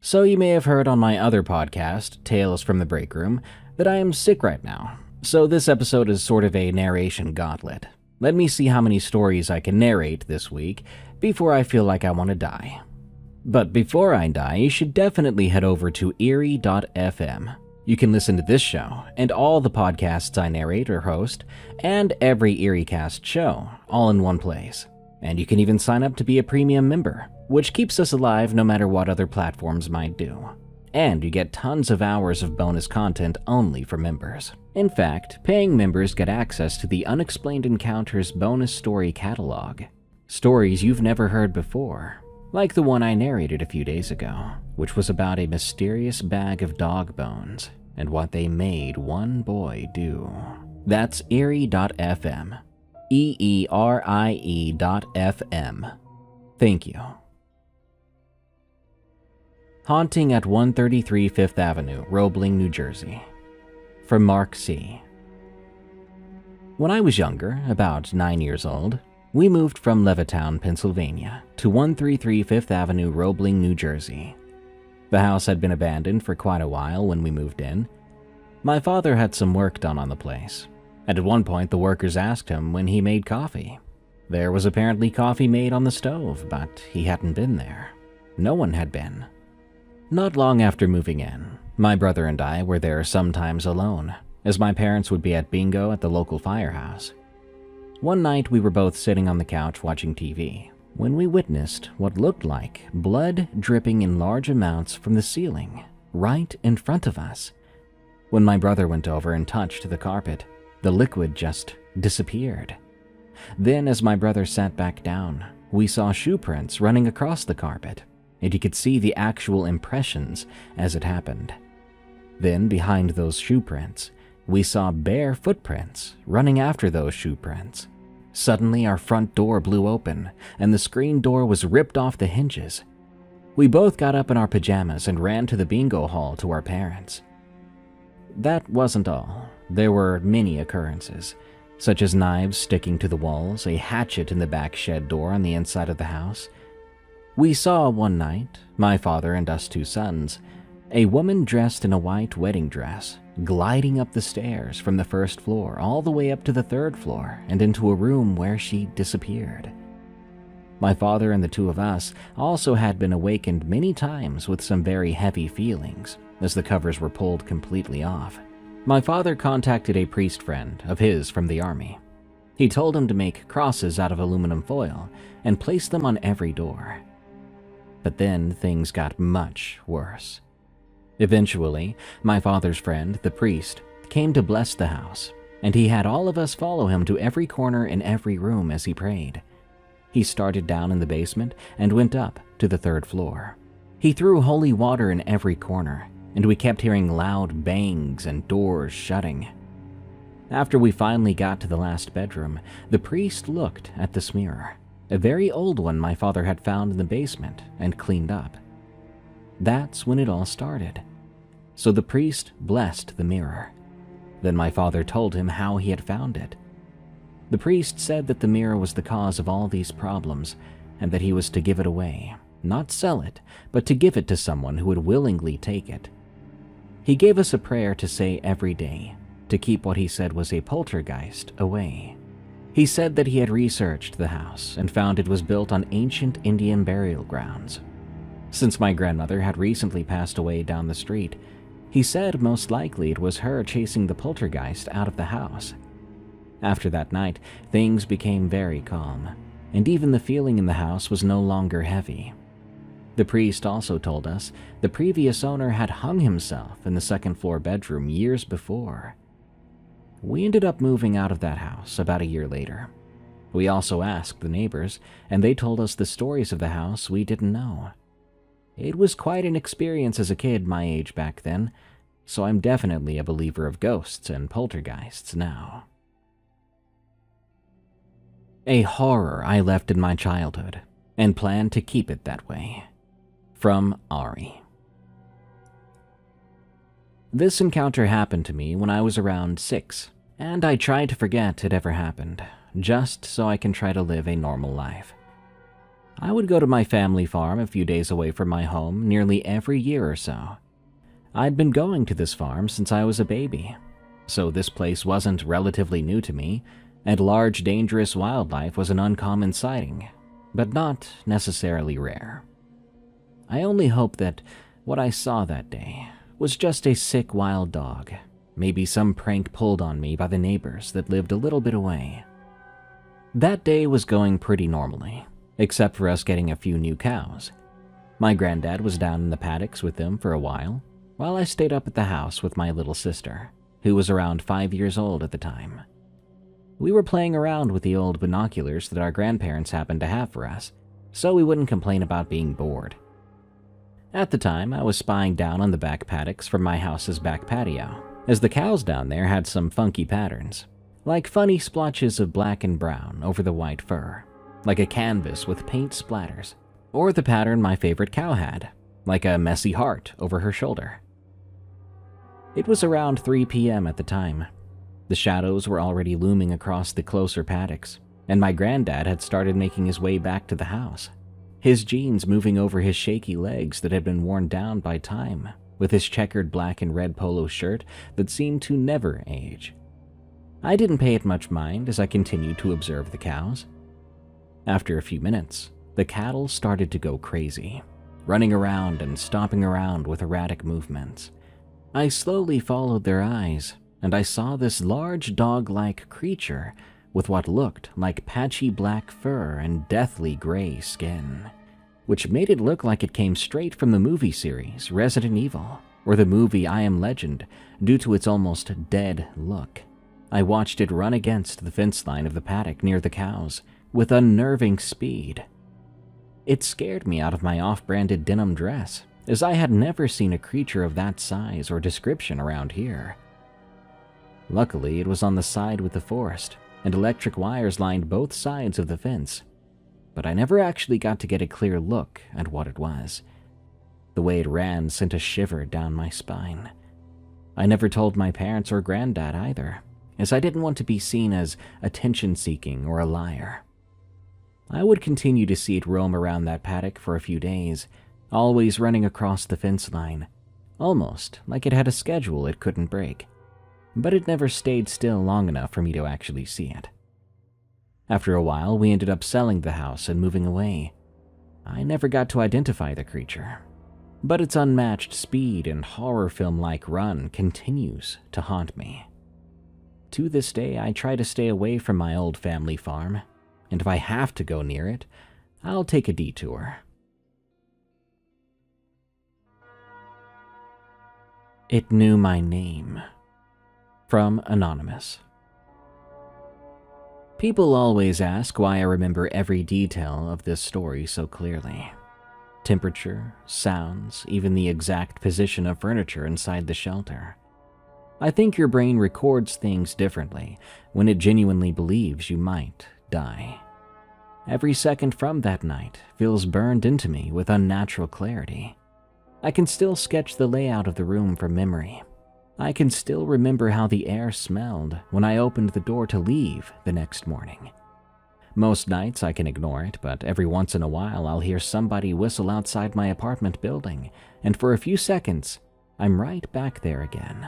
So you may have heard on my other podcast, Tales from the Break Room, that I am sick right now. So this episode is sort of a narration gauntlet. Let me see how many stories I can narrate this week before I feel like I want to die. But before I die, you should definitely head over to eerie.fm. You can listen to this show and all the podcasts I narrate or host, and every EerieCast show, all in one place. And you can even sign up to be a premium member, which keeps us alive no matter what other platforms might do. And you get tons of hours of bonus content only for members. In fact, paying members get access to the Unexplained Encounters bonus story catalog. Stories you've never heard before, like the one I narrated a few days ago, which was about a mysterious bag of dog bones and what they made one boy do. That's eerie.fm. EERIE.fm. Thank you. Haunting at 133 Fifth Avenue, Roebling, New Jersey. From Mark C. When I was younger, about 9 years old, we moved from Levittown, Pennsylvania, to 133 Fifth Avenue, Roebling, New Jersey. The house had been abandoned for quite a while when we moved in. My father had some work done on the place, and at one point the workers asked him when he made coffee. There was apparently coffee made on the stove, but he hadn't been there. No one had been. Not long after moving in, my brother and I were there sometimes alone, as my parents would be at bingo at the local firehouse. One night we were both sitting on the couch watching TV, when we witnessed what looked like blood dripping in large amounts from the ceiling, right in front of us. When my brother went over and touched the carpet, the liquid just disappeared. Then as my brother sat back down, we saw shoe prints running across the carpet, and you could see the actual impressions as it happened. Then behind those shoe prints, we saw bare footprints running after those shoe prints. Suddenly our front door blew open, and the screen door was ripped off the hinges. We both got up in our pajamas and ran to the bingo hall to our parents. That wasn't all. There were many occurrences, such as knives sticking to the walls, a hatchet in the back shed door on the inside of the house. We saw one night, my father and us two sons, a woman dressed in a white wedding dress, gliding up the stairs from the first floor all the way up to the third floor and into a room where she disappeared. My father and the two of us also had been awakened many times with some very heavy feelings as the covers were pulled completely off. My father contacted a priest friend of his from the army. He told him to make crosses out of aluminum foil and place them on every door. But then things got much worse. Eventually, my father's friend, the priest, came to bless the house, and he had all of us follow him to every corner in every room as he prayed. He started down in the basement and went up to the third floor. He threw holy water in every corner, and we kept hearing loud bangs and doors shutting. After we finally got to the last bedroom, the priest looked at this mirror, a very old one my father had found in the basement and cleaned up. That's when it all started. So the priest blessed the mirror. Then my father told him how he had found it. The priest said that the mirror was the cause of all these problems and that he was to give it away, not sell it, but to give it to someone who would willingly take it. He gave us a prayer to say every day to keep what he said was a poltergeist away. He said that he had researched the house and found it was built on ancient Indian burial grounds. Since my grandmother had recently passed away down the street, he said most likely it was her chasing the poltergeist out of the house. After that night, things became very calm, and even the feeling in the house was no longer heavy. The priest also told us the previous owner had hung himself in the second-floor bedroom years before. We ended up moving out of that house about a year later. We also asked the neighbors, and they told us the stories of the house we didn't know. It was quite an experience as a kid my age back then, so I'm definitely a believer of ghosts and poltergeists now. A horror I left in my childhood, and plan to keep it that way. From Ari. This encounter happened to me when I was around 6, and I tried to forget it ever happened, just so I can try to live a normal life. I would go to my family farm a few days away from my home nearly every year or so. I'd been going to this farm since I was a baby, so this place wasn't relatively new to me, and large dangerous wildlife was an uncommon sighting, but not necessarily rare. I only hope that what I saw that day was just a sick wild dog, maybe some prank pulled on me by the neighbors that lived a little bit away. That day was going pretty normally, except for us getting a few new cows. My granddad was down in the paddocks with them for a while I stayed up at the house with my little sister, who was around 5 years old at the time. We were playing around with the old binoculars that our grandparents happened to have for us, so we wouldn't complain about being bored. At the time, I was spying down on the back paddocks from my house's back patio, as the cows down there had some funky patterns, like funny splotches of black and brown over the white fur, like a canvas with paint splatters, or the pattern my favorite cow had, like a messy heart over her shoulder. It was around 3 p.m. at the time. The shadows were already looming across the closer paddocks, and my granddad had started making his way back to the house, his jeans moving over his shaky legs that had been worn down by time, with his checkered black and red polo shirt that seemed to never age. I didn't pay it much mind as I continued to observe the cows. After a few minutes, the cattle started to go crazy, running around and stomping around with erratic movements. I slowly followed their eyes, and I saw this large dog-like creature with what looked like patchy black fur and deathly gray skin, which made it look like it came straight from the movie series Resident Evil or the movie I Am Legend due to its almost dead look. I watched it run against the fence line of the paddock near the cows with unnerving speed. It scared me out of my off-branded denim dress, as I had never seen a creature of that size or description around here. Luckily, it was on the side with the forest, and electric wires lined both sides of the fence, but I never actually got to get a clear look at what it was. The way it ran sent a shiver down my spine. I never told my parents or granddad either, as I didn't want to be seen as attention-seeking or a liar. I would continue to see it roam around that paddock for a few days, always running across the fence line, almost like it had a schedule it couldn't break. But it never stayed still long enough for me to actually see it. After a while, we ended up selling the house and moving away. I never got to identify the creature, but its unmatched speed and horror film-like run continues to haunt me. To this day, I try to stay away from my old family farm, and if I have to go near it, I'll take a detour. It knew my name. From Anonymous. People always ask why I remember every detail of this story so clearly. Temperature, sounds, even the exact position of furniture inside the shelter. I think your brain records things differently when it genuinely believes you might die. Every second from that night feels burned into me with unnatural clarity. I can still sketch the layout of the room from memory. I can still remember how the air smelled when I opened the door to leave the next morning. Most nights I can ignore it, but every once in a while I'll hear somebody whistle outside my apartment building, and for a few seconds, I'm right back there again.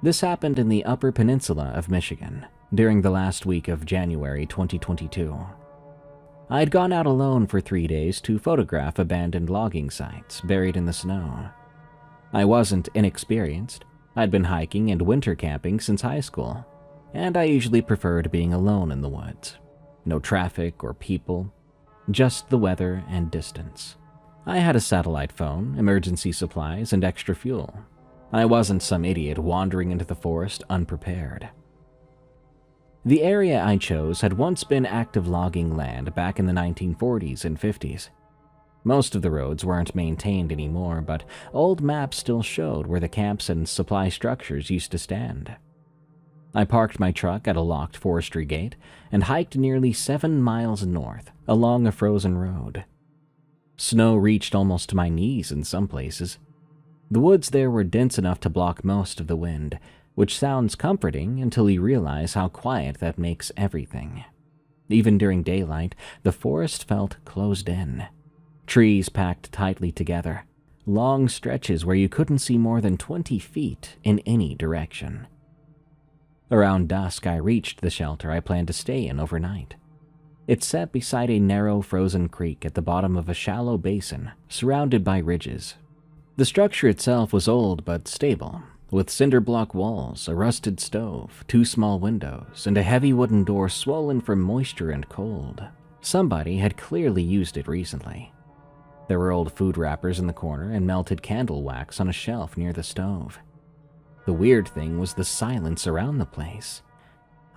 This happened in the Upper Peninsula of Michigan during the last week of January 2022. I'd gone out alone for 3 days to photograph abandoned logging sites buried in the snow. I wasn't inexperienced. I'd been hiking and winter camping since high school, and I usually preferred being alone in the woods. No traffic or people, just the weather and distance. I had a satellite phone, emergency supplies, and extra fuel. I wasn't some idiot wandering into the forest unprepared. The area I chose had once been active logging land back in the 1940s and 50s. Most of the roads weren't maintained anymore, but old maps still showed where the camps and supply structures used to stand. I parked my truck at a locked forestry gate and hiked nearly 7 miles north along a frozen road. Snow reached almost to my knees in some places. The woods there were dense enough to block most of the wind, which sounds comforting until you realize how quiet that makes everything. Even during daylight, the forest felt closed in. Trees packed tightly together, long stretches where you couldn't see more than 20 feet in any direction. Around dusk, I reached the shelter I planned to stay in overnight. It sat beside a narrow frozen creek at the bottom of a shallow basin surrounded by ridges. The structure itself was old but stable, with cinder block walls, a rusted stove, 2 small windows, and a heavy wooden door swollen from moisture and cold. Somebody had clearly used it recently. There were old food wrappers in the corner and melted candle wax on a shelf near the stove. The weird thing was the silence around the place.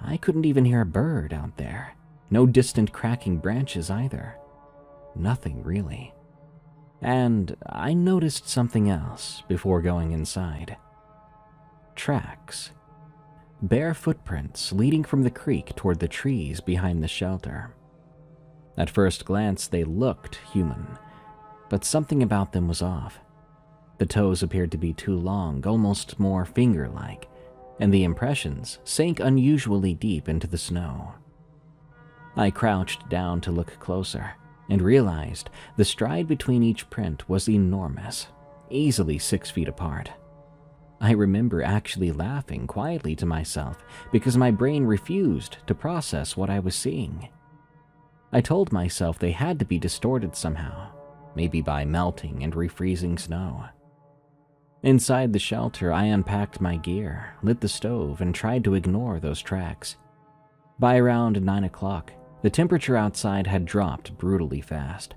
I couldn't even hear a bird out there. No distant cracking branches either. Nothing really. And I noticed something else before going inside. Tracks. Bare footprints leading from the creek toward the trees behind the shelter. At first glance, they looked human, but something about them was off. The toes appeared to be too long, almost more finger-like, and the impressions sank unusually deep into the snow. I crouched down to look closer and realized the stride between each print was enormous, easily 6 feet apart. I remember actually laughing quietly to myself because my brain refused to process what I was seeing. I told myself they had to be distorted somehow, maybe by melting and refreezing snow. Inside the shelter, I unpacked my gear, lit the stove, and tried to ignore those tracks. By around 9 o'clock, the temperature outside had dropped brutally fast.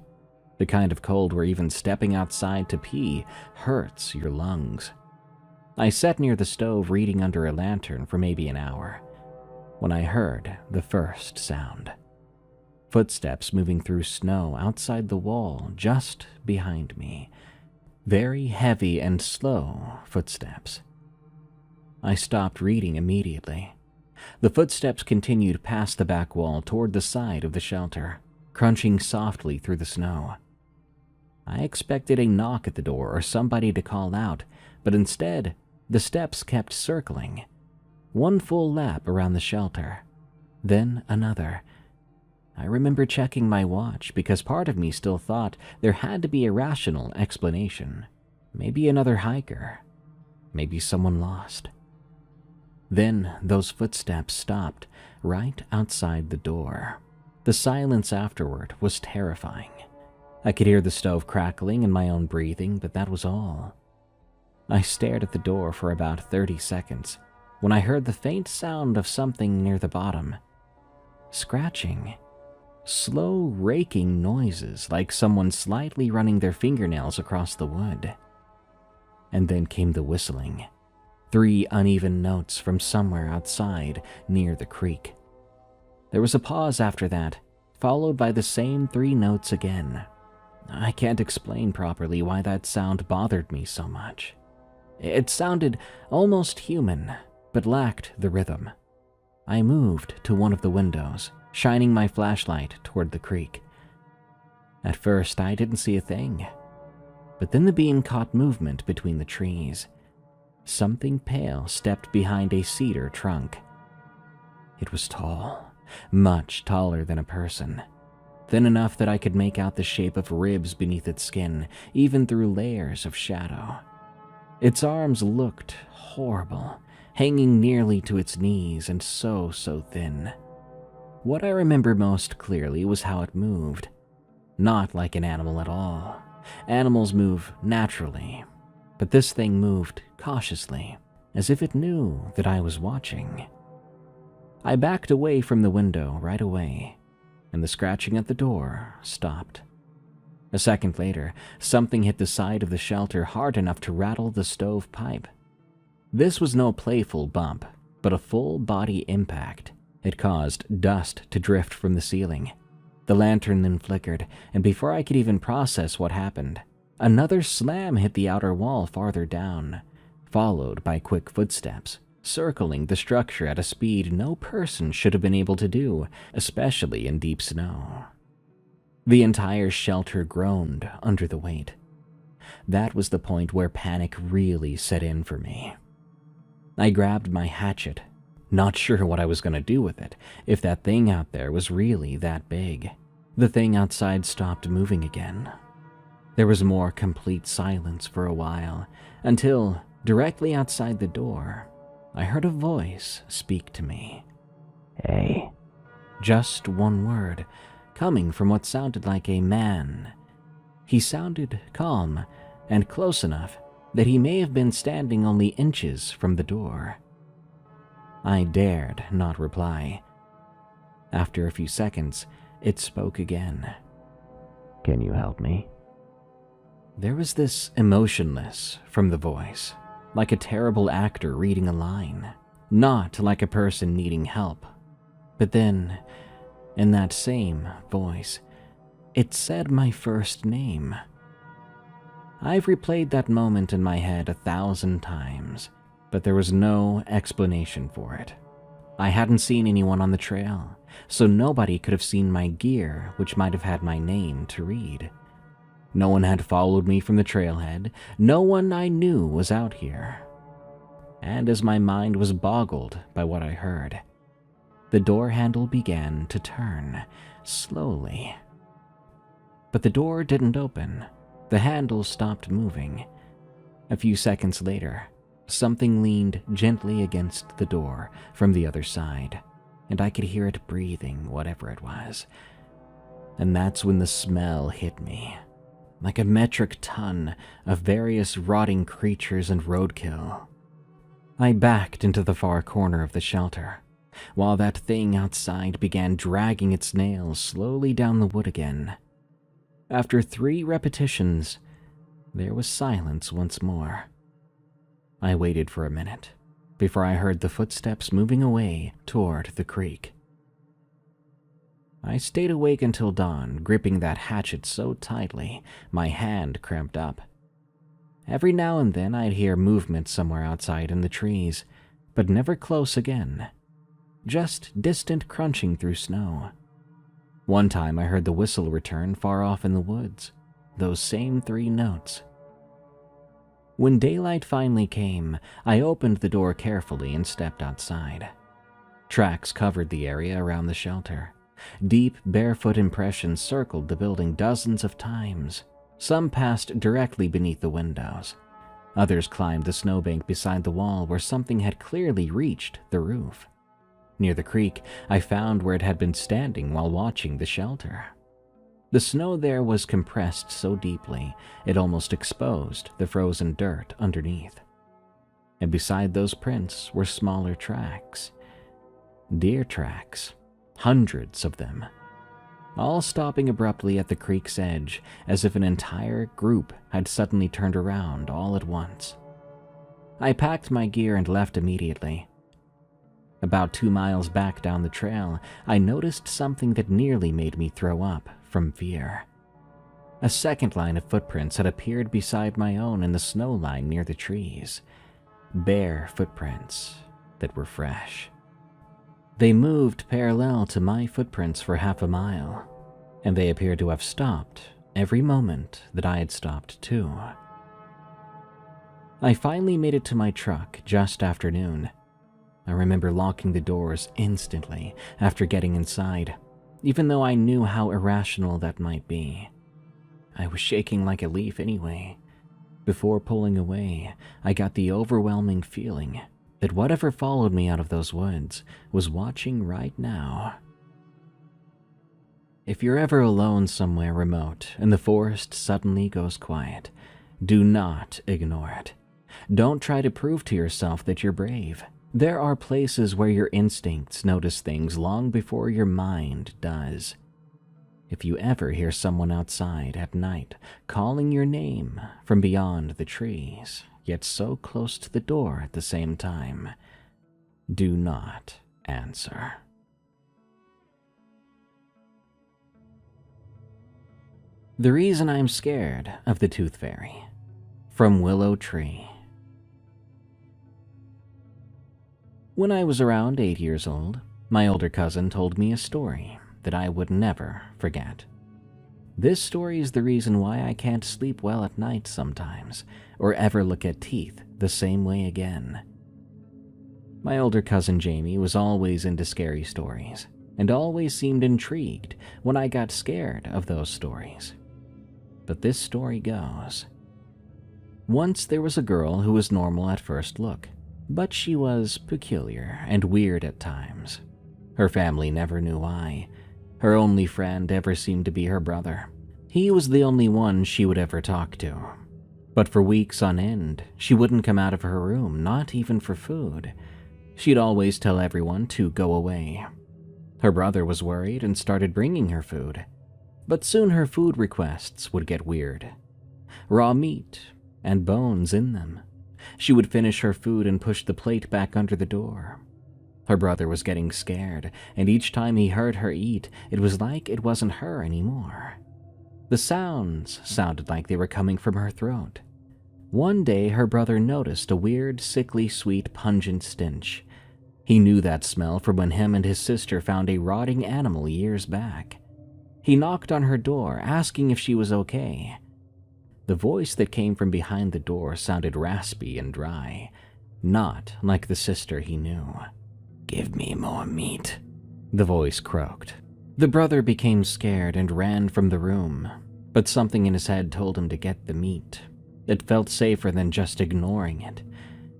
The kind of cold where even stepping outside to pee hurts your lungs. I sat near the stove reading under a lantern for maybe an hour, when I heard the first sound. Footsteps moving through snow outside the wall just behind me. Very heavy and slow footsteps. I stopped reading immediately. The footsteps continued past the back wall toward the side of the shelter, crunching softly through the snow. I expected a knock at the door or somebody to call out, but instead, the steps kept circling. One full lap around the shelter, then another. I remember checking my watch because part of me still thought there had to be a rational explanation. Maybe another hiker. Maybe someone lost. Then those footsteps stopped right outside the door. The silence afterward was terrifying. I could hear the stove crackling and my own breathing, but that was all. I stared at the door for about 30 seconds when I heard the faint sound of something near the bottom. Scratching. Slow, raking noises like someone slightly running their fingernails across the wood. And then came the whistling. 3 uneven notes from somewhere outside near the creek. There was a pause after that, followed by the same 3 notes again. I can't explain properly why that sound bothered me so much. It sounded almost human, but lacked the rhythm. I moved to one of the windows, shining my flashlight toward the creek. At first, I didn't see a thing, but then the beam caught movement between the trees. Something pale stepped behind a cedar trunk. It was tall, much taller than a person, thin enough that I could make out the shape of ribs beneath its skin, even through layers of shadow. Its arms looked horrible, hanging nearly to its knees and so thin. What I remember most clearly was how it moved. Not like an animal at all. Animals move naturally, but this thing moved cautiously, as if it knew that I was watching. I backed away from the window right away, and the scratching at the door stopped. A second later, something hit the side of the shelter hard enough to rattle the stove pipe. This was no playful bump, but a full-body impact. It caused dust to drift from the ceiling. The lantern then flickered, and before I could even process what happened, another slam hit the outer wall farther down, followed by quick footsteps, circling the structure at a speed no person should have been able to do, especially in deep snow. The entire shelter groaned under the weight. That was the point where panic really set in for me. I grabbed my hatchet, not sure what I was going to do with it if that thing out there was really that big. The thing outside stopped moving again. There was more complete silence for a while, until, directly outside the door, I heard a voice speak to me. "Hey." Just one word, coming from what sounded like a man. He sounded calm and close enough that he may have been standing only inches from the door. I dared not reply. After a few seconds, it spoke again. "Can you help me?" There was this emotionless from the voice, like a terrible actor reading a line, not like a person needing help. But then, in that same voice, it said my first name. I've replayed that moment in my head 1,000 times, but there was no explanation for it. I hadn't seen anyone on the trail, so nobody could have seen my gear, which might have had my name to read. No one had followed me from the trailhead. No one I knew was out here. And as my mind was boggled by what I heard, the door handle began to turn, slowly. But the door didn't open. The handle stopped moving. A few seconds later, something leaned gently against the door from the other side, and I could hear it breathing, whatever it was. And that's when the smell hit me, like a metric ton of various rotting creatures and roadkill. I backed into the far corner of the shelter, while that thing outside began dragging its nails slowly down the wood again. After 3 repetitions, there was silence once more. I waited for a minute before I heard the footsteps moving away toward the creek. I stayed awake until dawn, gripping that hatchet so tightly my hand cramped up. Every now and then I'd hear movement somewhere outside in the trees, but never close again. Just distant crunching through snow. One time I heard the whistle return far off in the woods, those same 3 notes. When daylight finally came, I opened the door carefully and stepped outside. Tracks covered the area around the shelter. Deep, barefoot impressions circled the building dozens of times. Some passed directly beneath the windows. Others climbed the snowbank beside the wall where something had clearly reached the roof. Near the creek, I found where it had been standing while watching the shelter. The snow there was compressed so deeply, it almost exposed the frozen dirt underneath. And beside those prints were smaller tracks. Deer tracks. Hundreds of them. All stopping abruptly at the creek's edge, as if an entire group had suddenly turned around all at once. I packed my gear and left immediately. About 2 miles back down the trail, I noticed something that nearly made me throw up from fear. A second line of footprints had appeared beside my own in the snow line near the trees. Bare footprints that were fresh. They moved parallel to my footprints for half a mile, and they appeared to have stopped every moment that I had stopped too. I finally made it to my truck just after noon. I remember locking the doors instantly after getting inside, even though I knew how irrational that might be. I was shaking like a leaf anyway. Before pulling away, I got the overwhelming feeling that whatever followed me out of those woods was watching right now. If you're ever alone somewhere remote and the forest suddenly goes quiet, do not ignore it. Don't try to prove to yourself that you're brave. There are places where your instincts notice things long before your mind does. If you ever hear someone outside at night calling your name from beyond the trees, yet so close to the door at the same time, do not answer. The reason I'm scared of the Tooth Fairy. From Willow Tree. When I was around 8 years old, my older cousin told me a story that I would never forget. This story is the reason why I can't sleep well at night sometimes, or ever look at teeth the same way again. My older cousin Jamie was always into scary stories and always seemed intrigued when I got scared of those stories. But this story goes. Once there was a girl who was normal at first look, but she was peculiar and weird at times. Her family never knew why. Her only friend ever seemed to be her brother. He was the only one she would ever talk to. But for weeks on end, she wouldn't come out of her room, not even for food. She'd always tell everyone to go away. Her brother was worried and started bringing her food. But soon her food requests would get weird. Raw meat and bones in them. She would finish her food and push the plate back under the door. Her brother was getting scared, and each time he heard her eat, it was like it wasn't her anymore. The sounds sounded like they were coming from her throat. One day, her brother noticed a weird, sickly sweet, pungent stench. He knew that smell from when him and his sister found a rotting animal years back. He knocked on her door, asking if she was okay. The voice that came from behind the door sounded raspy and dry, not like the sister he knew. "Give me more meat," the voice croaked. The brother became scared and ran from the room, but something in his head told him to get the meat. It felt safer than just ignoring it.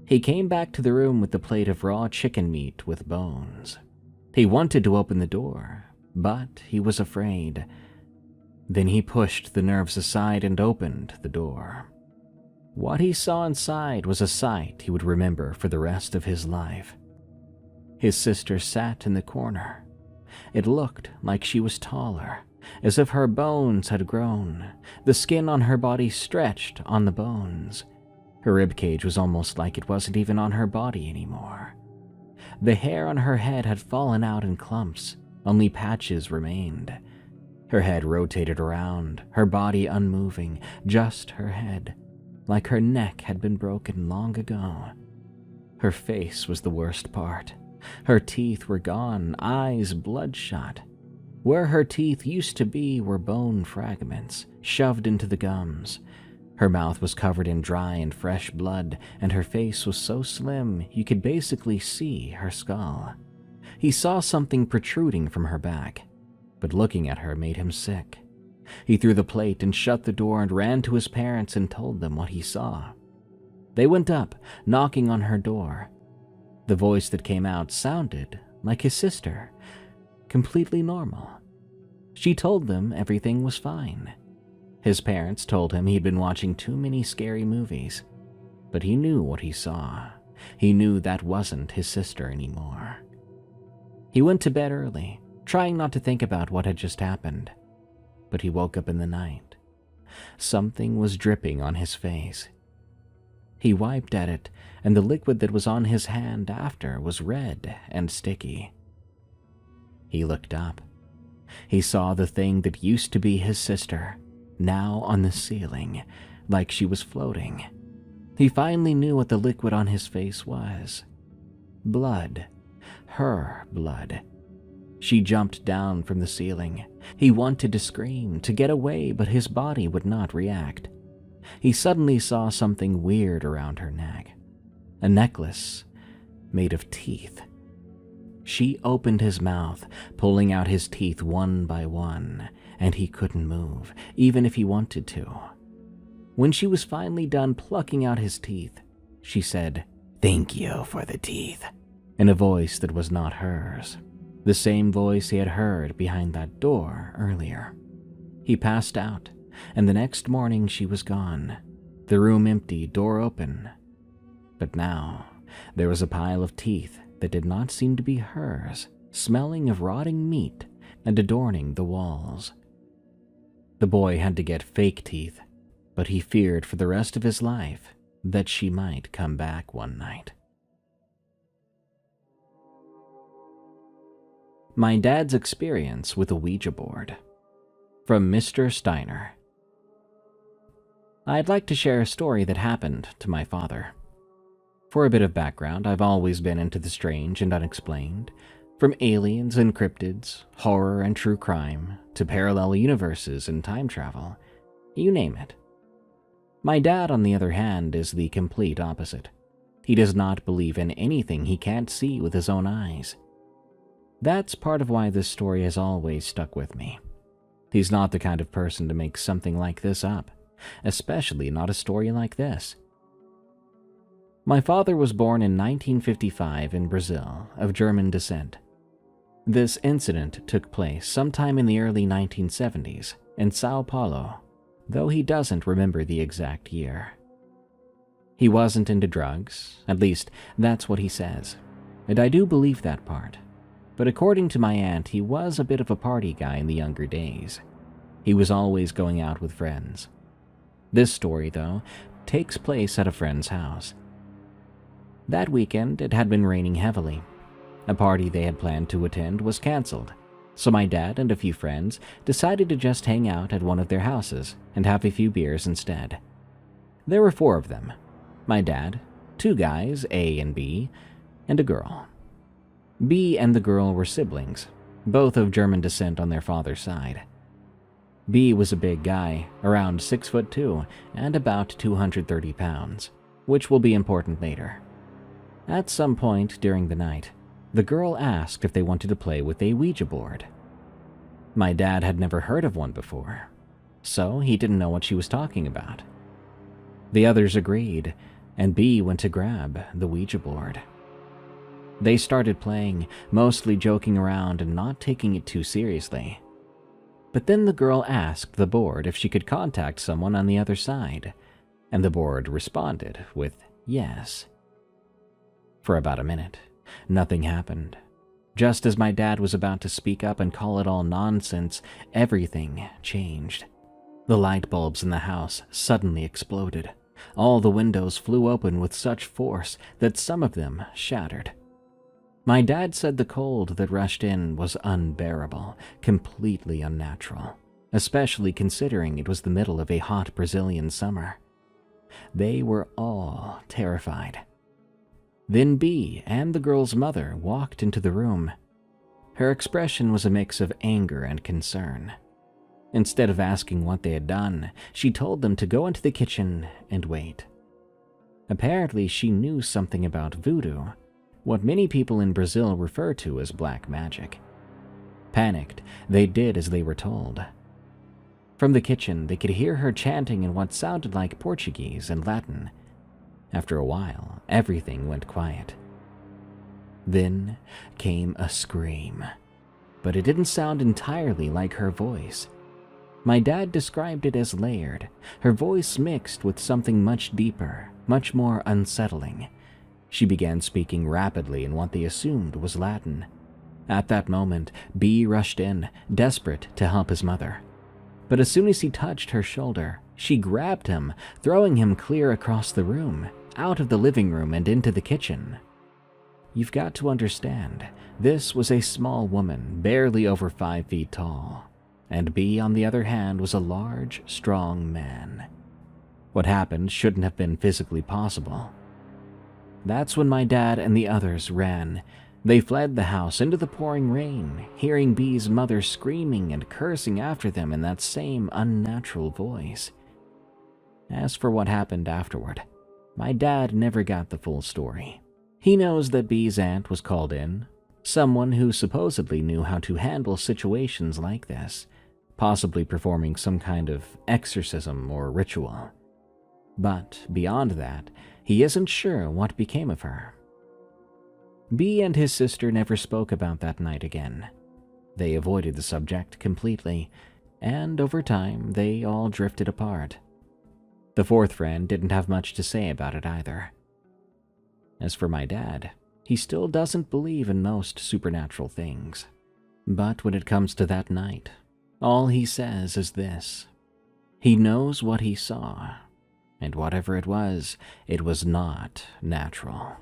He came back to the room with the plate of raw chicken meat with bones. He wanted to open the door, but he was afraid. Then he pushed the nerves aside and opened the door. What he saw inside was a sight he would remember for the rest of his life. His sister sat in the corner. It looked like she was taller, as if her bones had grown. The skin on her body stretched on the bones. Her ribcage was almost like it wasn't even on her body anymore. The hair on her head had fallen out in clumps, only patches remained. Her head rotated around, her body unmoving, just her head, like her neck had been broken long ago. Her face was the worst part. Her teeth were gone, eyes bloodshot. Where her teeth used to be were bone fragments, shoved into the gums. Her mouth was covered in dry and fresh blood, and her face was so slim you could basically see her skull. He saw something protruding from her back, but looking at her made him sick. He threw the plate and shut the door and ran to his parents and told them what he saw. They went up, knocking on her door. The voice that came out sounded like his sister, completely normal. She told them everything was fine. His parents told him he'd been watching too many scary movies, but he knew what he saw. He knew that wasn't his sister anymore. He went to bed early, trying not to think about what had just happened, but he woke up in the night. Something was dripping on his face. He wiped at it, and the liquid that was on his hand after was red and sticky. He looked up. He saw the thing that used to be his sister, now on the ceiling, like she was floating. He finally knew what the liquid on his face was. Blood. Her blood. She jumped down from the ceiling. He wanted to scream, to get away, but his body would not react. He suddenly saw something weird around her neck. A necklace made of teeth. She opened his mouth, pulling out his teeth one by one, and he couldn't move, even if he wanted to. When she was finally done plucking out his teeth, she said, "Thank you for the teeth," in a voice that was not hers, the same voice he had heard behind that door earlier. He passed out, and the next morning she was gone, the room empty, door open. But now, there was a pile of teeth that did not seem to be hers, smelling of rotting meat and adorning the walls. The boy had to get fake teeth, but he feared for the rest of his life that she might come back one night. My dad's experience with a Ouija board. From Mr. Steiner. I'd like to share a story that happened to my father. For a bit of background, I've always been into the strange and unexplained, from aliens and cryptids, horror and true crime, to parallel universes and time travel. You name it. My dad, on the other hand, is the complete opposite. He does not believe in anything he can't see with his own eyes. That's part of why this story has always stuck with me. He's not the kind of person to make something like this up, especially not a story like this. My father was born in 1955 in Brazil, of German descent. This incident took place sometime in the early 1970s in Sao Paulo, though he doesn't remember the exact year. He wasn't into drugs, at least that's what he says, and I do believe that part. But according to my aunt, he was a bit of a party guy in the younger days. He was always going out with friends. This story, though, takes place at a friend's house. That weekend, it had been raining heavily. A party they had planned to attend was canceled, so my dad and a few friends decided to just hang out at one of their houses and have a few beers instead. There were 4 of them: my dad, 2 guys, A and B, and a girl. B and the girl were siblings, both of German descent on their father's side. B was a big guy, around 6'2" and about 230 pounds, which will be important later. At some point during the night, the girl asked if they wanted to play with a Ouija board. My dad had never heard of one before, so he didn't know what she was talking about. The others agreed, and B went to grab the Ouija board. They started playing, mostly joking around and not taking it too seriously. But then the girl asked the board if she could contact someone on the other side, and the board responded with yes. For about a minute, nothing happened. Just as my dad was about to speak up and call it all nonsense, everything changed. The light bulbs in the house suddenly exploded. All the windows flew open with such force that some of them shattered. My dad said the cold that rushed in was unbearable, completely unnatural, especially considering it was the middle of a hot Brazilian summer. They were all terrified. Then B and the girl's mother walked into the room. Her expression was a mix of anger and concern. Instead of asking what they had done, she told them to go into the kitchen and wait. Apparently, she knew something about voodoo, what many people in Brazil refer to as black magic. Panicked, they did as they were told. From the kitchen, they could hear her chanting in what sounded like Portuguese and Latin. After a while, everything went quiet. Then came a scream, but it didn't sound entirely like her voice. My dad described it as layered, her voice mixed with something much deeper, much more unsettling. She began speaking rapidly in what they assumed was Latin. At that moment, B rushed in, desperate to help his mother. But as soon as he touched her shoulder, she grabbed him, throwing him clear across the room, out of the living room and into the kitchen. You've got to understand, this was a small woman, barely over 5 feet tall, and B, on the other hand, was a large, strong man. What happened shouldn't have been physically possible. That's when my dad and the others ran. They fled the house into the pouring rain, hearing B's mother screaming and cursing after them in that same unnatural voice. As for what happened afterward, my dad never got the full story. He knows that B's aunt was called in, someone who supposedly knew how to handle situations like this, possibly performing some kind of exorcism or ritual. But beyond that, he isn't sure what became of her. B and his sister never spoke about that night again. They avoided the subject completely, and over time, they all drifted apart. The 4th friend didn't have much to say about it either. As for my dad, he still doesn't believe in most supernatural things. But when it comes to that night, all he says is this: he knows what he saw, and whatever it was not natural.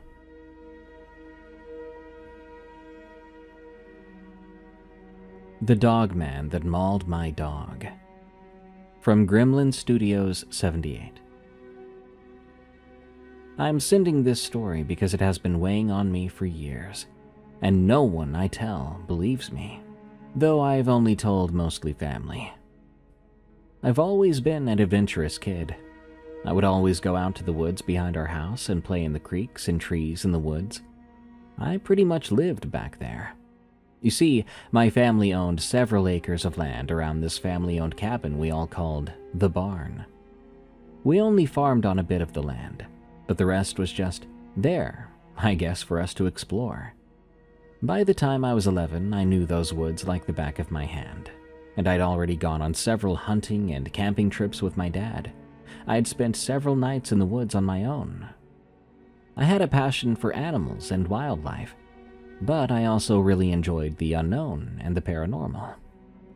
The Dog Man That Mauled My Dog. From Gremlin Studios 78. I'm sending this story because it has been weighing on me for years, and no one I tell believes me, though I've only told mostly family. I've always been an adventurous kid. I would always go out to the woods behind our house and play in the creeks and trees in the woods. I pretty much lived back there. You see, my family owned several acres of land around this family-owned cabin we all called the barn. We only farmed on a bit of the land, but the rest was just there, I guess, for us to explore. By the time I was 11, I knew those woods like the back of my hand, and I'd already gone on several hunting and camping trips with my dad. I had spent several nights in the woods on my own. I had a passion for animals and wildlife, but I also really enjoyed the unknown and the paranormal,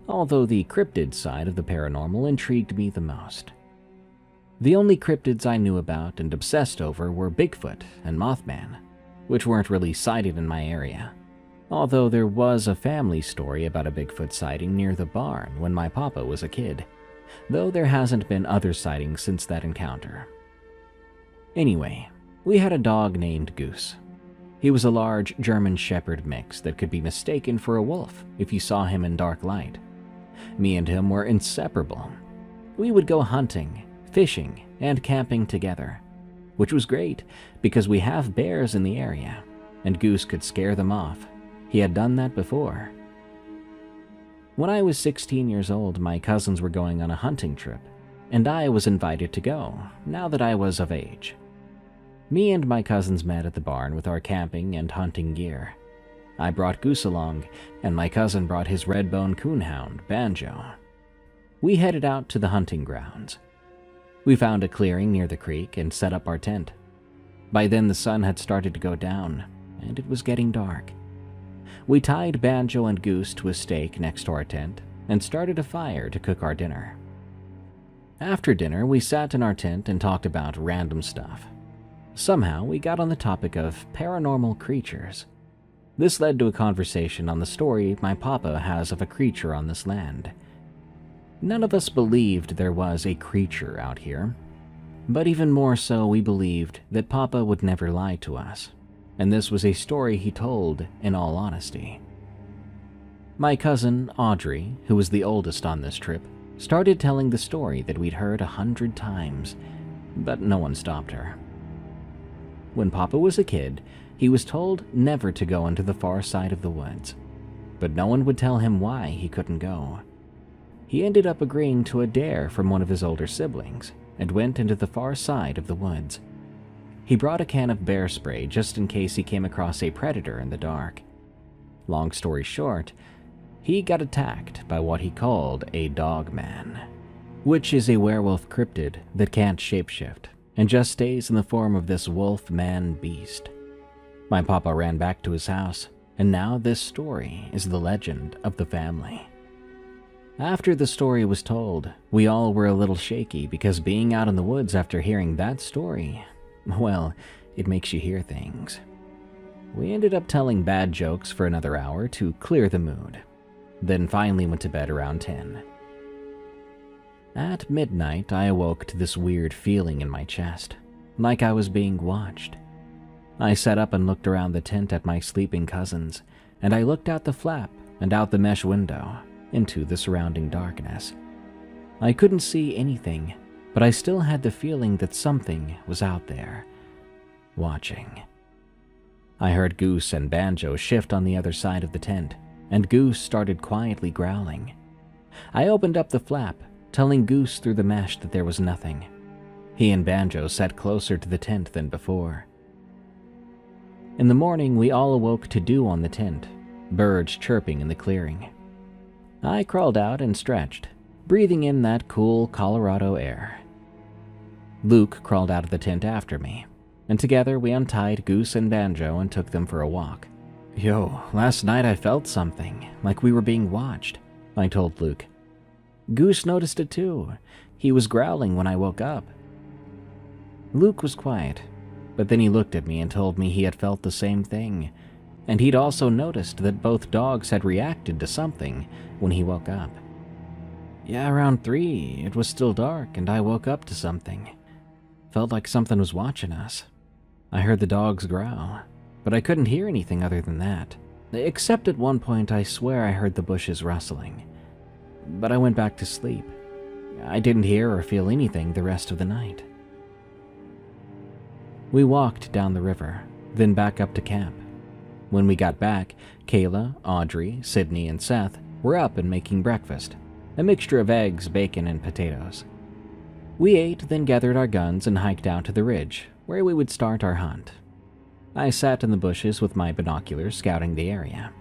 although the cryptid side of the paranormal intrigued me the most. The only cryptids I knew about and obsessed over were Bigfoot and Mothman, which weren't really sighted in my area, although there was a family story about a Bigfoot sighting near the barn when my papa was a kid, though there hasn't been other sightings since that encounter. Anyway, we had a dog named Goose. He was a large German Shepherd mix that could be mistaken for a wolf if you saw him in dark light. Me and him were inseparable. We would go hunting, fishing, and camping together, which was great because we have bears in the area, and Goose could scare them off. He had done that before. When I was 16 years old, my cousins were going on a hunting trip, and I was invited to go, now that I was of age. Me and my cousins met at the barn with our camping and hunting gear. I brought Goose along, and my cousin brought his red-bone coonhound, Banjo. We headed out to the hunting grounds. We found a clearing near the creek and set up our tent. By then the sun had started to go down, and it was getting dark. We tied Banjo and Goose to a stake next to our tent and started a fire to cook our dinner. After dinner, we sat in our tent and talked about random stuff. Somehow, we got on the topic of paranormal creatures. This led to a conversation on the story my papa has of a creature on this land. None of us believed there was a creature out here, but even more so, we believed that papa would never lie to us, and this was a story he told in all honesty. My cousin, Audrey, who was the oldest on this trip, started telling the story that we'd heard 100 times, but no one stopped her. When Papa was a kid, he was told never to go into the far side of the woods, but no one would tell him why he couldn't go. He ended up agreeing to a dare from one of his older siblings and went into the far side of the woods. He brought a can of bear spray just in case he came across a predator in the dark. Long story short, he got attacked by what he called a dogman, which is a werewolf cryptid that can't shapeshift and just stays in the form of this wolf-man beast. My papa ran back to his house, and now this story is the legend of the family. After the story was told, we all were a little shaky because being out in the woods after hearing that story, well, it makes you hear things. We ended up telling bad jokes for another hour to clear the mood, then finally went to bed around 10. At midnight, I awoke to this weird feeling in my chest, like I was being watched. I sat up and looked around the tent at my sleeping cousins, and I looked out the flap and out the mesh window into the surrounding darkness. I couldn't see anything, but I still had the feeling that something was out there, watching. I heard Goose and Banjo shift on the other side of the tent, and Goose started quietly growling. I opened up the flap, telling Goose through the mesh that there was nothing. He and Banjo sat closer to the tent than before. In the morning, we all awoke to dew on the tent, birds chirping in the clearing. I crawled out and stretched, breathing in that cool Colorado air. Luke crawled out of the tent after me, and together we untied Goose and Banjo and took them for a walk. "Yo, last night I felt something, like we were being watched," I told Luke. Goose noticed it too. He was growling when I woke up. Luke was quiet, but then he looked at me and told me he had felt the same thing, and he'd also noticed that both dogs had reacted to something when he woke up. "Yeah, around 3, it was still dark, and I woke up to something. Felt like something was watching us. I heard the dogs growl, but I couldn't hear anything other than that. Except at one point I swear I heard the bushes rustling. But I went back to sleep. I didn't hear or feel anything the rest of the night." We walked down the river, then back up to camp. When we got back, Kayla, Audrey, Sydney, and Seth were up and making breakfast, a mixture of eggs, bacon, and potatoes. We ate, then gathered our guns and hiked out to the ridge, where we would start our hunt. I sat in the bushes with my binoculars scouting the area.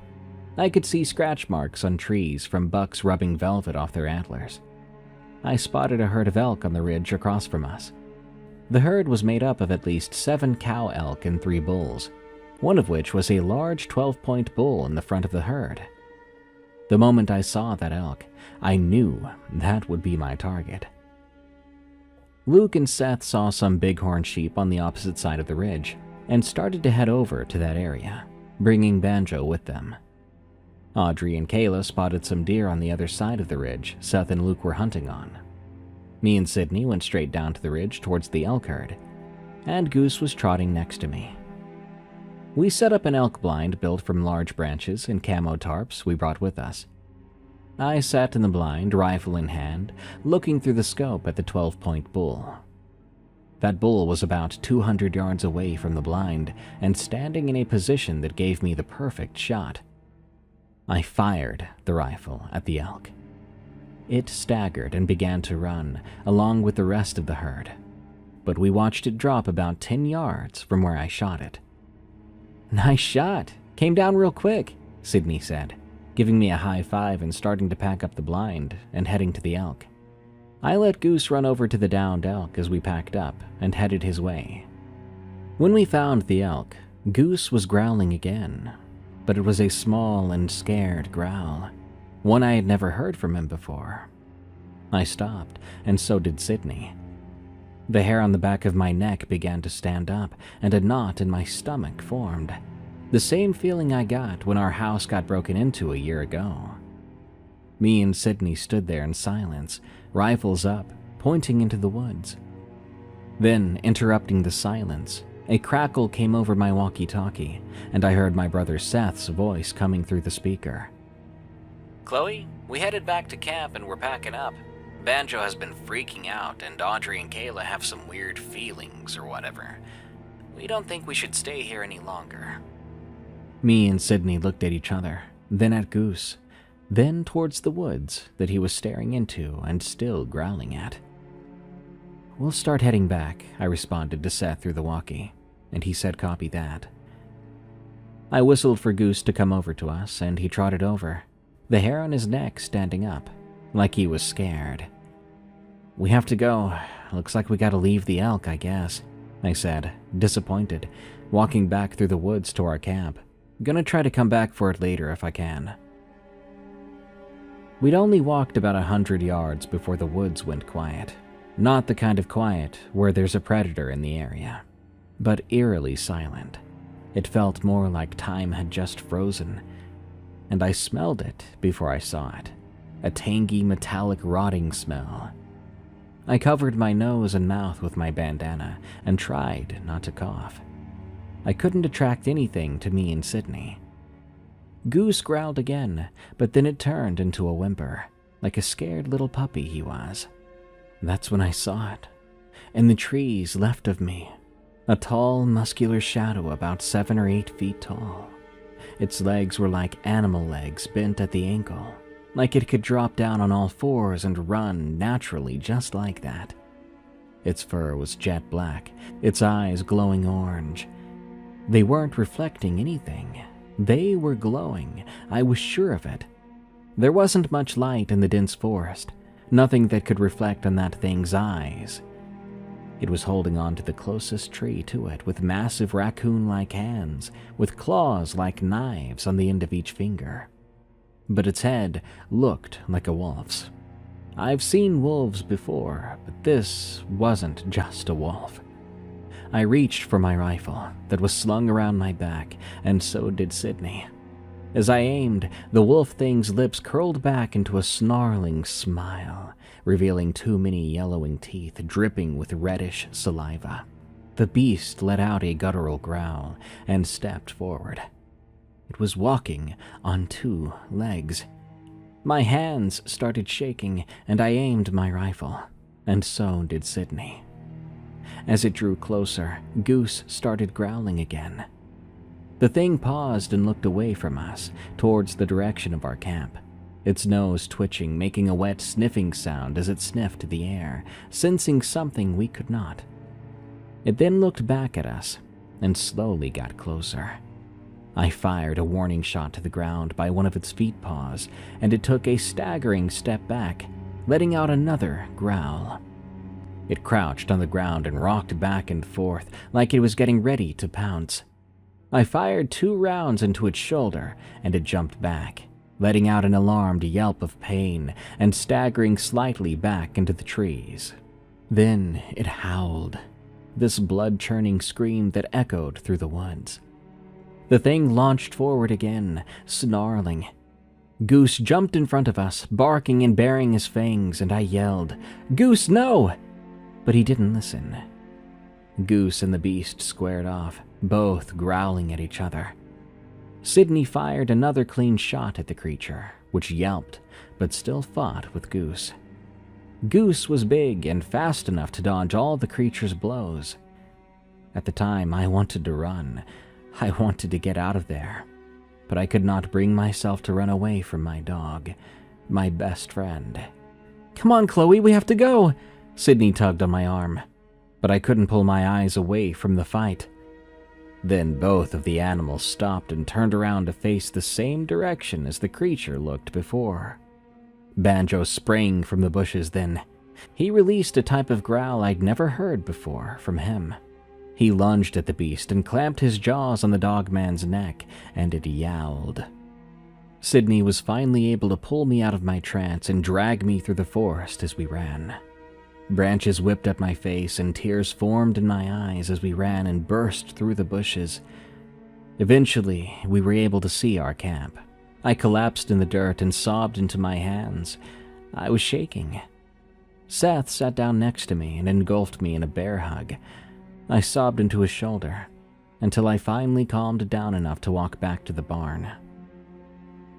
I could see scratch marks on trees from bucks rubbing velvet off their antlers. I spotted a herd of elk on the ridge across from us. The herd was made up of at least 7 cow elk and 3 bulls, one of which was a large 12-point bull in the front of the herd. The moment I saw that elk, I knew that would be my target. Luke and Seth saw some bighorn sheep on the opposite side of the ridge and started to head over to that area, bringing Banjo with them. Audrey and Kayla spotted some deer on the other side of the ridge Seth and Luke were hunting on. Me and Sydney went straight down to the ridge towards the elk herd, and Goose was trotting next to me. We set up an elk blind built from large branches and camo tarps we brought with us. I sat in the blind, rifle in hand, looking through the scope at the 12-point bull. That bull was about 200 yards away from the blind and standing in a position that gave me the perfect shot. I fired the rifle at the elk. It staggered and began to run, along with the rest of the herd, but we watched it drop about 10 yards from where I shot it. "Nice shot. Came down real quick," Sydney said, giving me a high five and starting to pack up the blind and heading to the elk. I let Goose run over to the downed elk as we packed up and headed his way. When we found the elk, Goose was growling again, but it was a small and scared growl, one I had never heard from him before. I stopped, and so did Sydney. The hair on the back of my neck began to stand up, and a knot in my stomach formed. The same feeling I got when our house got broken into a year ago. Me and Sydney stood there in silence, rifles up, pointing into the woods. Then, interrupting the silence, a crackle came over my walkie-talkie, and I heard my brother Seth's voice coming through the speaker. "Chloe, we headed back to camp and we're packing up. Banjo has been freaking out, and Audrey and Kayla have some weird feelings or whatever. We don't think we should stay here any longer." Me and Sydney looked at each other, then at Goose, then towards the woods that he was staring into and still growling at. "We'll start heading back," I responded to Seth through the walkie, and he said copy that. I whistled for Goose to come over to us, and he trotted over, the hair on his neck standing up, like he was scared. "We have to go. Looks like we gotta leave the elk, I guess," I said, disappointed, walking back through the woods to our camp. "Gonna try to come back for it later if I can." We'd only walked about 100 yards before the woods went quiet. Not the kind of quiet where there's a predator in the area, but eerily silent. It felt more like time had just frozen, and I smelled it before I saw it. A tangy, metallic, rotting smell. I covered my nose and mouth with my bandana and tried not to cough. I couldn't attract anything to me and Sydney. Goose growled again, but then it turned into a whimper, like a scared little puppy he was. That's when I saw it. In the trees left of me, a tall, muscular shadow about 7 or 8 feet tall. Its legs were like animal legs bent at the ankle, like it could drop down on all fours and run naturally just like that. Its fur was jet black, its eyes glowing orange. They weren't reflecting anything. They were glowing, I was sure of it. There wasn't much light in the dense forest, nothing that could reflect on that thing's eyes. It was holding on to the closest tree to it with massive raccoon-like hands, with claws like knives on the end of each finger. But its head looked like a wolf's. I've seen wolves before, but this wasn't just a wolf. I reached for my rifle that was slung around my back, and so did Sydney. As I aimed, the wolf thing's lips curled back into a snarling smile, revealing too many yellowing teeth dripping with reddish saliva. The beast let out a guttural growl and stepped forward. It was walking on 2 legs. My hands started shaking, and I aimed my rifle, and so did Sydney. as it drew closer, Goose started growling again. The thing paused and looked away from us, towards the direction of our camp, its nose twitching, making a wet sniffing sound as it sniffed the air, sensing something we could not. It then looked back at us and slowly got closer. I fired a warning shot to the ground by one of its feet paws, and it took a staggering step back, letting out another growl. It crouched on the ground and rocked back and forth like it was getting ready to pounce. I fired 2 rounds into its shoulder, and it jumped back, letting out an alarmed yelp of pain and staggering slightly back into the trees. Then it howled, this blood-churning scream that echoed through the woods. The thing launched forward again, snarling. Goose jumped in front of us, barking and baring his fangs, and I yelled, "Goose, no!" But he didn't listen. Goose and the beast squared off, both growling at each other. Sydney fired another clean shot at the creature, which yelped, but still fought with Goose. Goose was big and fast enough to dodge all the creature's blows. At the time, I wanted to run. I wanted to get out of there. But I could not bring myself to run away from my dog, my best friend. "Come on, Chloe, we have to go!" Sydney tugged on my arm, but I couldn't pull my eyes away from the fight. Then both of the animals stopped and turned around to face the same direction as the creature looked before. Banjo sprang from the bushes then. He released a type of growl I'd never heard before from him. He lunged at the beast and clamped his jaws on the dogman's neck, and it yowled. Sydney was finally able to pull me out of my trance and drag me through the forest as we ran. Branches whipped at my face and tears formed in my eyes as we ran and burst through the bushes. Eventually, we were able to see our camp. I collapsed in the dirt and sobbed into my hands. I was shaking. Seth sat down next to me and engulfed me in a bear hug. I sobbed into his shoulder until I finally calmed down enough to walk back to the barn.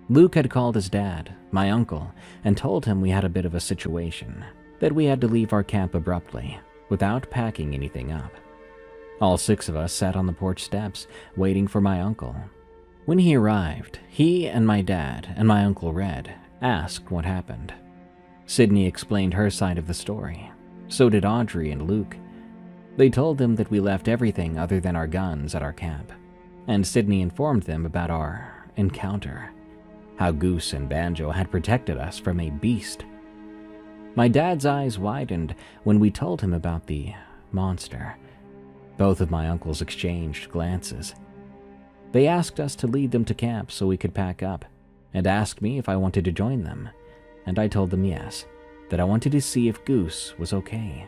Luke had called his dad, my uncle, and told him we had a bit of a situation, that we had to leave our camp abruptly, without packing anything up. All 6 of us sat on the porch steps, waiting for my uncle. When he arrived, he and my dad and my Uncle Red asked what happened. Sydney explained her side of the story. So did Audrey and Luke. They told them that we left everything other than our guns at our camp, and Sydney informed them about our encounter, how Goose and Banjo had protected us from a beast. My dad's eyes widened when we told him about the monster. Both of my uncles exchanged glances. They asked us to lead them to camp so we could pack up, and asked me if I wanted to join them, and I told them yes, that I wanted to see if Goose was okay.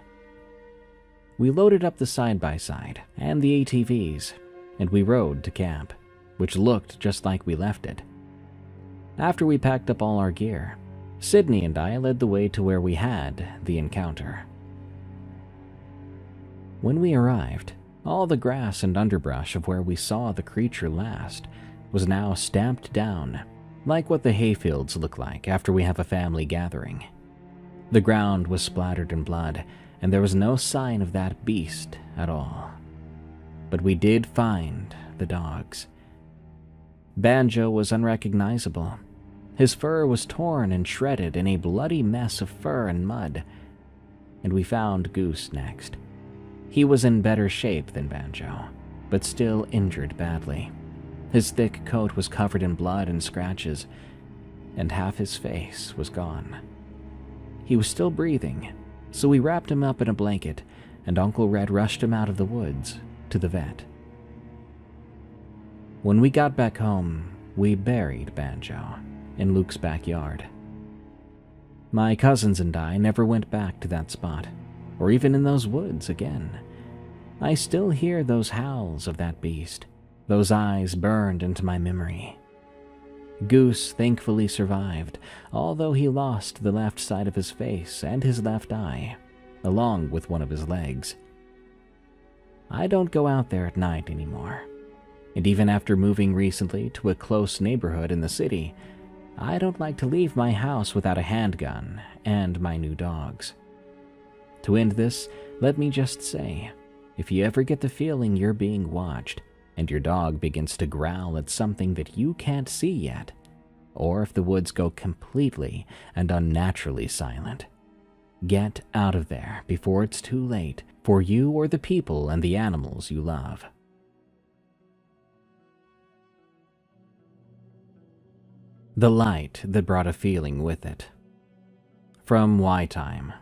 We loaded up the side-by-side and the ATVs, and we rode to camp, which looked just like we left it. After we packed up all our gear, Sydney and I led the way to where we had the encounter. When we arrived, all the grass and underbrush of where we saw the creature last was now stamped down, like what the hayfields look like after we have a family gathering. The ground was splattered in blood, and there was no sign of that beast at all. But we did find the dogs. Banjo was unrecognizable. His fur was torn and shredded in a bloody mess of fur and mud. And we found Goose next. He was in better shape than Banjo, but still injured badly. His thick coat was covered in blood and scratches, and half his face was gone. He was still breathing, so we wrapped him up in a blanket, and Uncle Red rushed him out of the woods to the vet. When we got back home, we buried Banjo in Luke's backyard. My cousins and I never went back to that spot, or even in those woods again. I still hear those howls of that beast, those eyes burned into my memory. Goose thankfully survived, although he lost the left side of his face and his left eye, along with one of his legs. I don't go out there at night anymore, and even after moving recently to a close neighborhood in the city, I don't like to leave my house without a handgun and my new dogs. To end this, Let me just say, if you ever get the feeling you're being watched and your dog begins to growl at something that you can't see yet, or if the woods go completely and unnaturally silent, get out of there before it's too late for you or the people and the animals you love. The light that brought a feeling with it. From Why Time.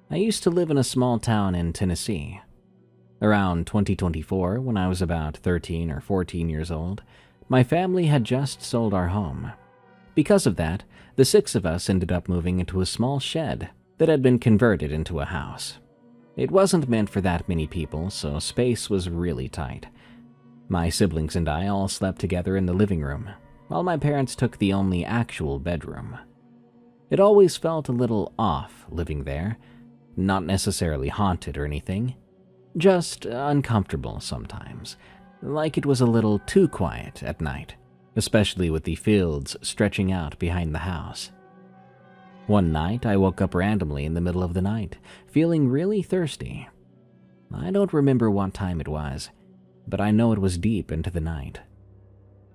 I used to live in a small town in Tennessee. Around 2024, when I was about 13 or 14 years old, my family had just sold our home. Because of that, the 6 of us ended up moving into a small shed that had been converted into a house. It wasn't meant for that many people, so space was really tight. My siblings and I all slept together in the living room, while my parents took the only actual bedroom. It always felt a little off living there, not necessarily haunted or anything, just uncomfortable sometimes, like it was a little too quiet at night, especially with the fields stretching out behind the house. One night, I woke up randomly in the middle of the night, feeling really thirsty. I don't remember what time it was, but I know it was deep into the night.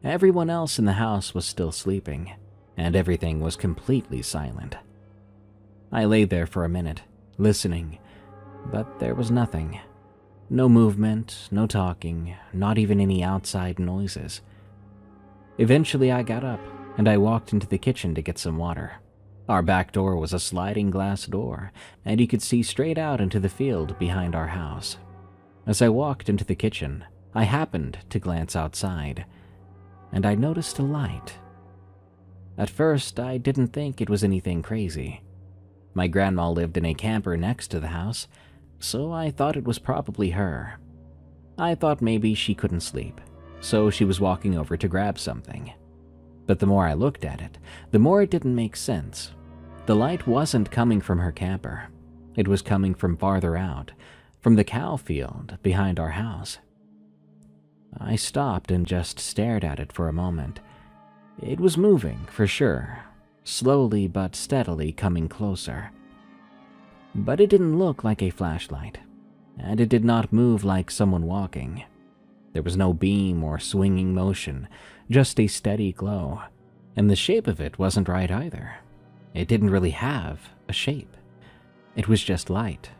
Everyone else in the house was still sleeping, and everything was completely silent. I lay there for a minute, listening, but there was nothing. No movement, no talking, not even any outside noises. Eventually I got up, and I walked into the kitchen to get some water. Our back door was a sliding glass door, and you could see straight out into the field behind our house. As I walked into the kitchen, I happened to glance outside, and I noticed a light. At first, I didn't think it was anything crazy. My grandma lived in a camper next to the house, so I thought it was probably her. I thought maybe she couldn't sleep, so she was walking over to grab something. But the more I looked at it, the more it didn't make sense. The light wasn't coming from her camper. It was coming from farther out, from the cow field behind our house. I stopped and just stared at it for a moment. It was moving, for sure, slowly but steadily coming closer. But it didn't look like a flashlight, and it did not move like someone walking. There was no beam or swinging motion, just a steady glow, and the shape of it wasn't right either. It didn't really have a shape. It was just light,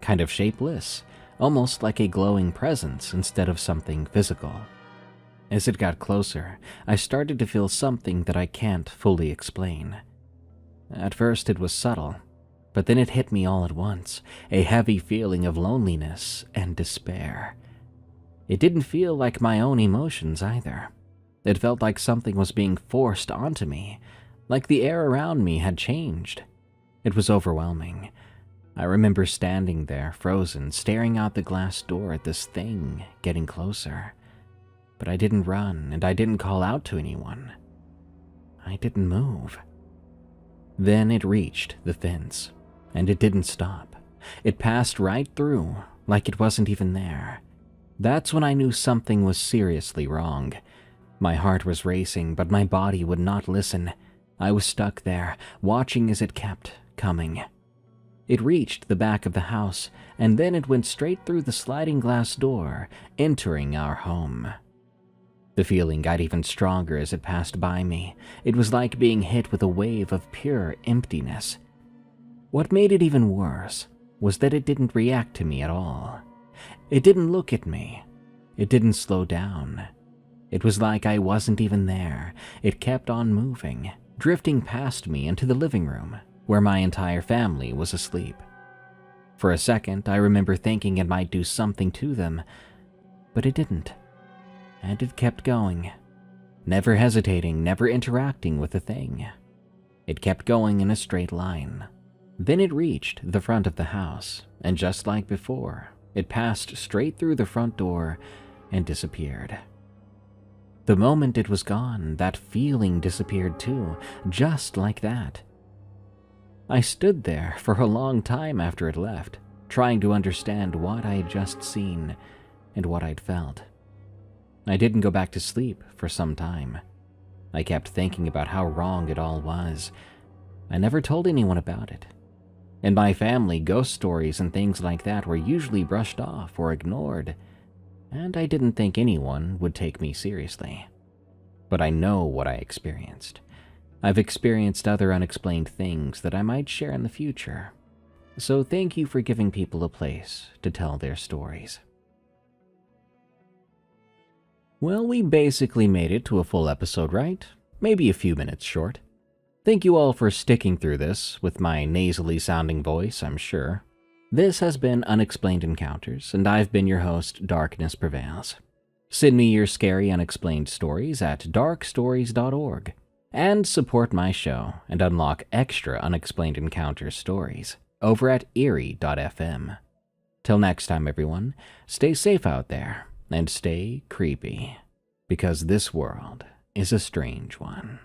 kind of shapeless, almost like a glowing presence instead of something physical. As it got closer, I started to feel something that I can't fully explain. At first it was subtle, but then it hit me all at once, a heavy feeling of loneliness and despair. It didn't feel like my own emotions either. It felt like something was being forced onto me, like the air around me had changed. It was overwhelming. I remember standing there, frozen, staring out the glass door at this thing getting closer. But I didn't run, and I didn't call out to anyone. I didn't move. Then it reached the fence, and it didn't stop. It passed right through, like it wasn't even there. That's when I knew something was seriously wrong. My heart was racing, but my body would not listen. I was stuck there, watching as it kept coming. It reached the back of the house, and then it went straight through the sliding glass door, entering our home. The feeling got even stronger as it passed by me. It was like being hit with a wave of pure emptiness. What made it even worse was that it didn't react to me at all. It didn't look at me. It didn't slow down. It was like I wasn't even there. It kept on moving, drifting past me into the living room, where my entire family was asleep. For a second, I remember thinking it might do something to them, but it didn't. And it kept going, never hesitating, never interacting with the thing. It kept going in a straight line. Then it reached the front of the house, and just like before, it passed straight through the front door and disappeared. The moment it was gone, that feeling disappeared too, just like that. I stood there for a long time after it left, trying to understand what I had just seen and what I'd felt. I didn't go back to sleep for some time. I kept thinking about how wrong it all was. I never told anyone about it. In my family, ghost stories and things like that were usually brushed off or ignored, and I didn't think anyone would take me seriously. But I know what I experienced. I've experienced other unexplained things that I might share in the future. So thank you for giving people a place to tell their stories. Well, we basically made it to a full episode, right? Maybe a few minutes short. Thank you all for sticking through this with my nasally sounding voice, I'm sure. This has been Unexplained Encounters, and I've been your host, Darkness Prevails. Send me your scary unexplained stories at darkstories.org, and support my show and unlock extra Unexplained Encounters stories over at eerie.fm. Till next time, everyone, stay safe out there and stay creepy, because this world is a strange one.